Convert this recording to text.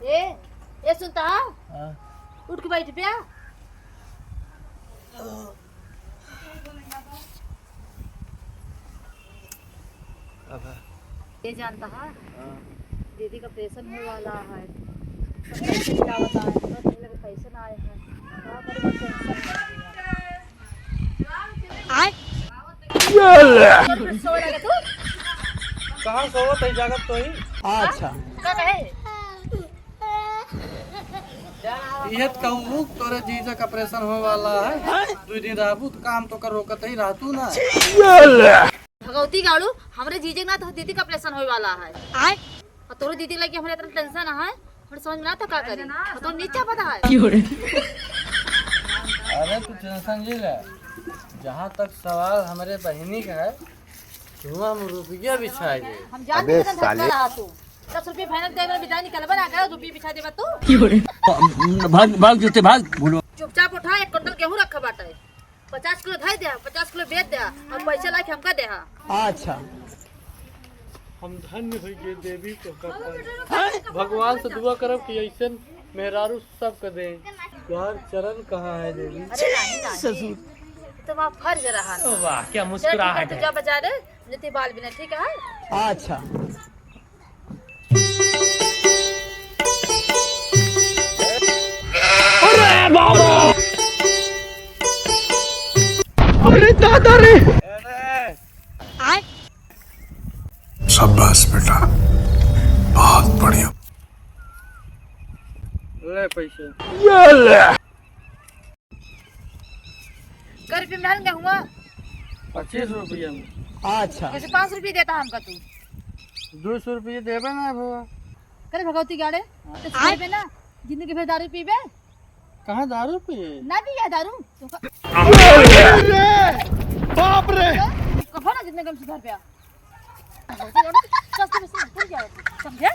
ए ए सुनता हाँ। उठ के बैठ पिया। ये जानता है दीदी का ऑपरेशन होने वाला है। पैसे क्या बताएं, पैसे ना आए हैं क्या करें, सो लगे तू कहाँ सोवत है जागत तो ही। अच्छा क्या कहे इहत कहूँ तोरे जीजा का ऑपरेशन होने वाला है। 2 दिन रहबू तो काम तो कर रोकत ही रहतू ना। भगवती गाड़ू हमरे जीजे ना तो दीदी का ऑपरेशन होने वाला है। और तोरे दीदी लगे हमरे इतना टेंशन है, हमरे समझ में ना तो का करी। और तो नीचा पता है अरे तू टेंशन ले ले। जहाँ तक सवाल हमारे बहनी का है धुआं में रुपया बिछाए दे। हम जानते हैं धक्का रहा तू 10 रुपये फाइनल दे मेरा बिताई निकल बना कर रुपये बिछा देबा तू। भाग भाग जूते भाग बोलो। चुपचाप उठा 1 क्विंटल गेहूं रखा बाटे 50 किलो धाई दे 50 किलो बेच दे और पैसे लाके हमका दे। अच्छा हम धन्य हो गए देवी को भगवान से दुआ करब कि ऐसे मेहरारू सब कर दे। यार चरण कहाँ है देवी? अरे नहीं ससुर तो वहाँ फर्ज रहा ना। वाह क्या मुस्कुराहट है। जा बजा दे जति बाल बिना ठीक है। अच्छा अरे बाबा अरे दादा रे। शाबाश बेटा बहुत बढ़िया। ले पैसे कर रुपये में क्या हुआ 25 रुपया में। अच्छा कैसे 5 रुपये देता हमका तू 200 रुपये देबे ना बुआ। करे भगवती गाड़े तो छाड़बे ना जिंदगी भर दारू पीबे। कहाँ दारू पिए? ना पिया दारू तो बाप रे कफा ना जितने कम सुधार पे सस्ते में समझ क्या समझे।